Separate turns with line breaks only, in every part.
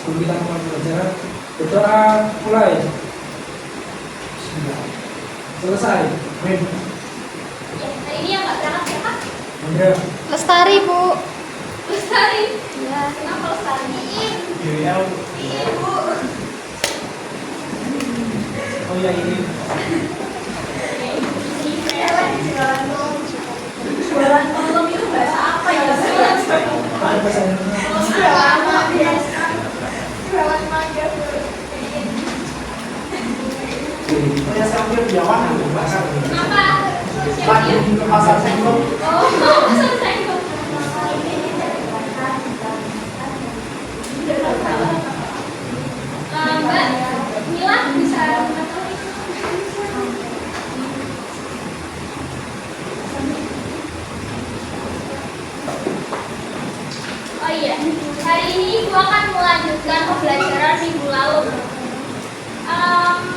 sebelum kita mulai pelajaran, berdoa mulai. Bismillah. Selesai. Amin.
Hari ini yang nggak berangkat siapa?
Andrea.
Lestari, Bu.
Lestari.
Iya.
Kenapa Lestari?
Iya.
Ibu.
Oh ya ini.
Jualan tolong itu bahasa apa ya?
Ada bahasa Indonesia.
Jualan mangga.
Saya sambil jawab bahasa.
Kenapa?
Lagi ke pasar Senggol.
Oh, selesai kok. Mbak Mila bisa Oh iya, hari ini Ibu akan melanjutkan pembelajaran minggu lalu.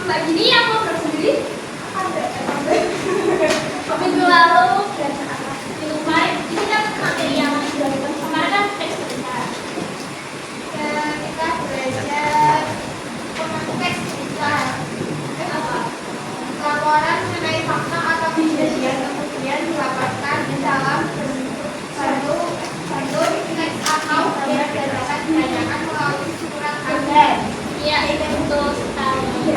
Mbak Gini yang mau sendiri? Minggu lalu belajar apa? Minggu kemarin ini kan materi yang sudah kita kemarin kan teks cerita. Kita belajar teks cerita. Apa? Laporan mengenai fakta atau kejadian kemudian dilaporkan di dalam satu teks atau berdasarkan ditanyakan melalui surat kabar. Iya, itu betul sekali.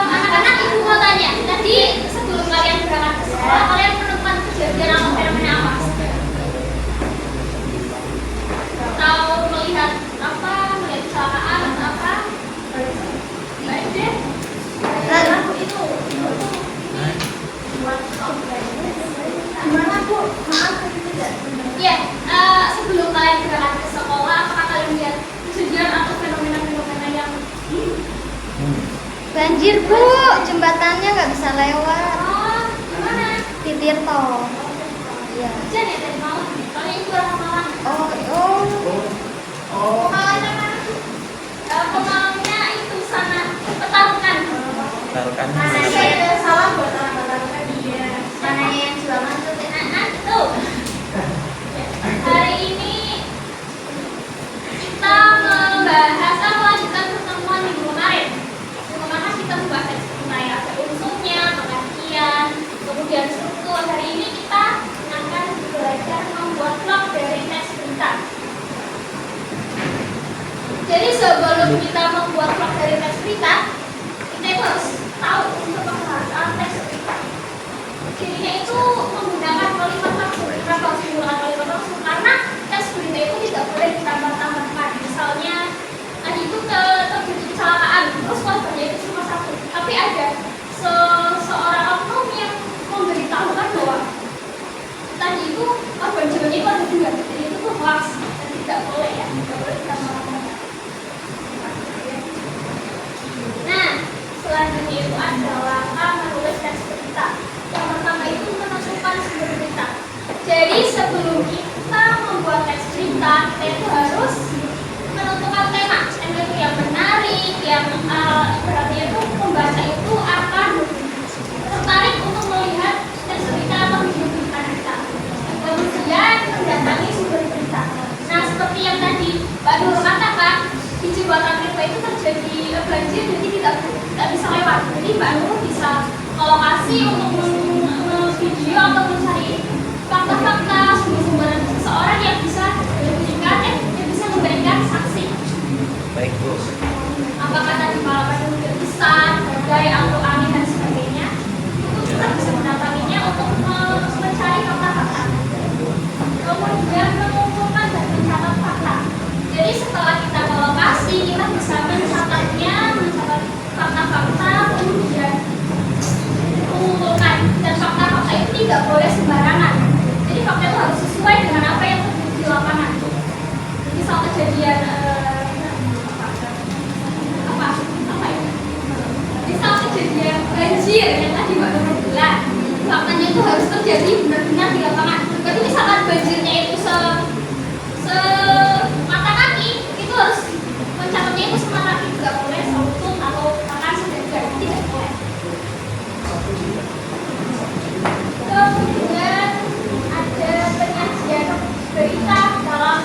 Anak-anak Ibu mau tanya, tadi sebelum kalian berangkat ke sekolah, kalian menemukan kejadian atau fenomena apa? Atau melihat apa? Melihat kecelakaan atau apa? Baik deh. Lagu itu. Gimana Bu? Maaf tadi tidak. Iya, sebelum kalian berangkat ke sekolah, apakah kalian lihat kejadian atau fenomena-fenomena yang
Banjir, Bu. Jembatannya nggak bisa lewat.
oh, gimana?
Di Tirto. Iya.
Hujan ya tadi malam. Soalnya itu orang malam.
Oh.
Pemalannya mana? Pemalangnya itu sana Petarukan.
Taruhkan
Mana ada salam buat orang Petarukan dia. Mana yang jual mantu anak itu. Hari ini kita membahas melanjutkan pertemuan minggu kemarin. Minggu kemarin kita membahas mengenai ada unsurnya, pengertian, kemudian struktur. Hari ini kita akan belajar membuat vlog dari teks berita. Jadi sebelum kita membuat vlog dari teks berita, kita itu harus tahu untuk pembahasan teks berita. Cirinya itu menggunakan kalimat langsung. Kenapa harus menggunakan kalimat langsung? Karena teks berita itu tidak boleh ditambah-tambahkan. Misalnya tadi itu terjadi kecelakaan, terus korbannya itu cuma satu. Tapi ada seorang oknum yang memberitahukan bahwa tadi itu korban jiwanya itu ada dua. Jadi itu tuh hoax dan tidak boleh ya, tidak boleh ditambah-tambahkan. Nah, selanjutnya itu adalah menulis teks berita. Yang pertama itu menentukan sumber berita. Jadi sebelum kita membuat teks berita, kita itu harus menentukan tema. Tema itu yang menarik, yang ibaratnya itu pembaca itu akan tertarik untuk melihat teks berita atau video berita kita. Kemudian mendatangi sumber berita. Nah, seperti yang tadi Mbak Nur katakan, di jembatan Tirta itu terjadi banjir, jadi tidak bisa lewat. Jadi Mbak Nur bisa ke lokasi untuk video atau mencari fakta-fakta sumber-sumber seseorang yang bisa memberikan yang bisa memberikan saksi.
Baik, Bu.
Apakah tadi malam ada hujan besar, badai atau angin dan sebagainya? Itu kita bisa mendatanginya untuk mencari fakta-fakta. Kemudian mengumpulkan dan mencatat fakta. Jadi setelah kita ke lokasi, kita bisa mencatatnya, mencatat fakta-fakta, kemudian mengumpulkan. Dan fakta-fakta itu tidak boleh sembarangan. Jadi fakta itu harus sesuai dengan apa yang terjadi di lapangan. Misal kejadian apa ya? Misal kejadian banjir yang tadi Mbak Nur bilang, faktanya itu harus terjadi benar-benar di lapangan. Jadi misalkan banjirnya itu mata kaki, itu harus mencatatnya itu semata kaki, tidak boleh selutut atau tangan sedenggan, tidak boleh. Kemudian ada penyajian berita dalam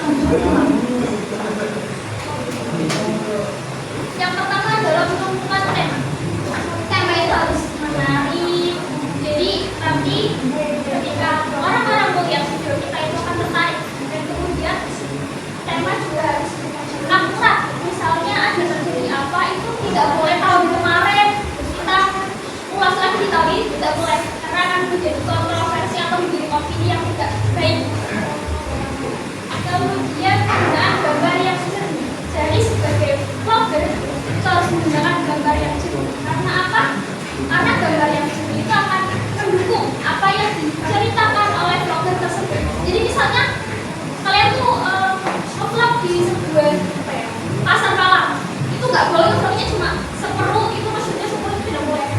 dua apa ya, pasar malam itu nggak boleh ukurnya cuma seperlu itu, maksudnya seperlu itu tidak boleh,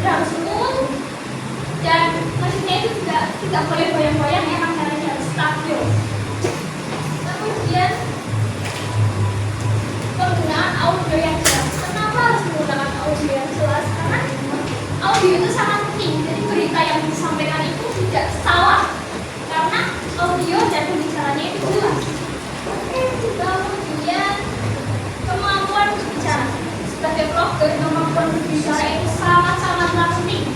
tidak harus full, dan maksudnya itu tidak boleh goyang-goyang, emang caranya harus stabil. Kemudian penggunaan audio yang jelas. Kenapa harus menggunakan audio yang jelas? Karena audio itu sangat penting. Jadi berita yang disampaikan itu tidak salah karena audio dan pembicaranya itu jelas. Kemudian kemampuan berbicara. Sebagai blogger, kemampuan berbicara itu sangat-sangatlah penting.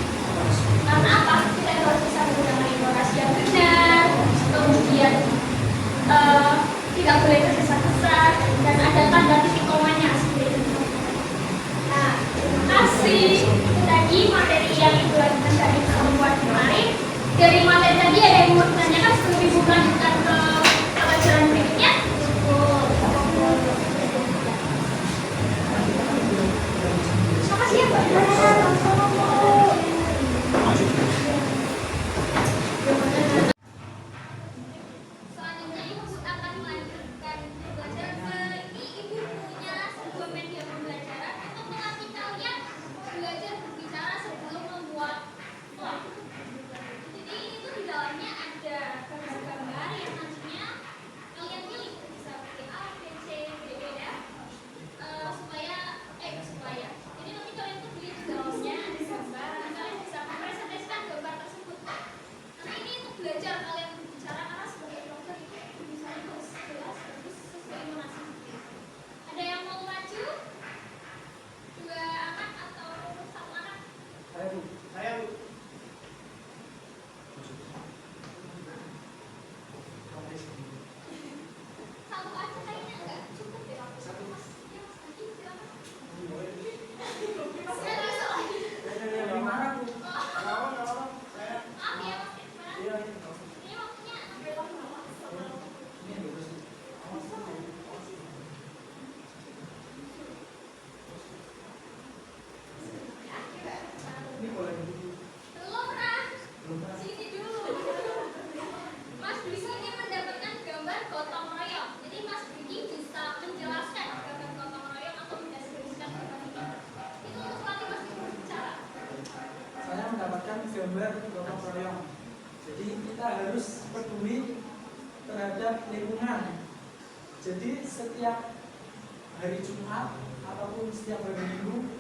Karena apa? Kita harus bisa menggunakan informasi yang benar, kemudian tidak boleh tergesa-gesa, dan ada tanda titik komanya seperti itu. Nah, terima kasih. Itu tadi materi yang Ibu lakukan dari pertemuan kemarin. Dari materi tadi ada yang mau ditanyakan sebelum Ibu melanjutkan ke pelajaran berikutnya? Makasih ya, Mbak. Selanjutnya Ibu akan melanjutkan pembelajaran ini. Ibu punya sebuah media pembelajaran untuk melatih kalian belajar berbicara sebelum membuat vlog. Jadi itu di dalamnya ada gambar-gambar yang nantinya kalian pilih bisa pilih A, B, C, D, E, F supaya jadi nanti kalian tuh pilih di dalamnya ada gambar, nanti kalian bisa mempresentasikan gambar tersebut. Karena ini untuk belajar kalian berbicara, karena sebagai blogger itu bisa harus jelas, bagus, sesuai intonasi. Ada yang mau maju? Dua anak atau satu anak?
Saya Bu.
Satu aja kayaknya enggak cukup deh. Satu mas, ya mas lagi silakan. Mas lagi.
Gimana Bu? Kalau saya
Maaf ya mas, gimana?
iya.
Ini waktunya sampai berapa?
Ini bagus. Ini boleh dulu.
Belum pernah.
Belum pernah.
Sini dulu. Mas Dwiki ini mendapatkan gambar gotong royong. Jadi Mas Dwiki bisa menjelaskan gambar gotong royong atau mendeskripsikan gambar ini. Itu untuk melatih Mas Dwiki berbicara.
Saya mendapatkan gambar gotong royong. Jadi kita harus peduli terhadap lingkungan. Jadi setiap hari Jumat ataupun setiap hari Minggu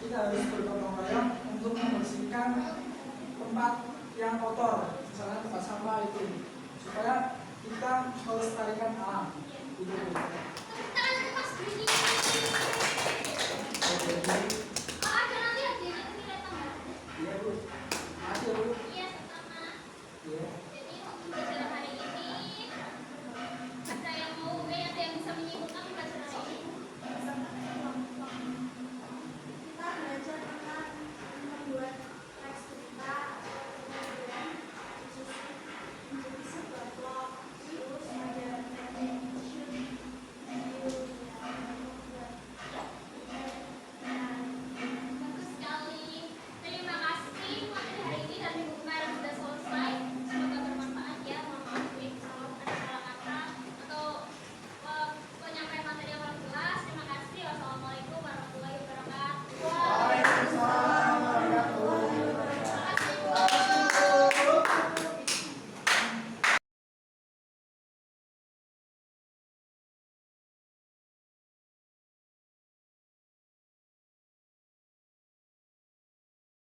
kita harus bergotong royong untuk membersihkan tempat yang kotor, misalnya tempat sampah itu, supaya kita melestarikan alam. Gitu.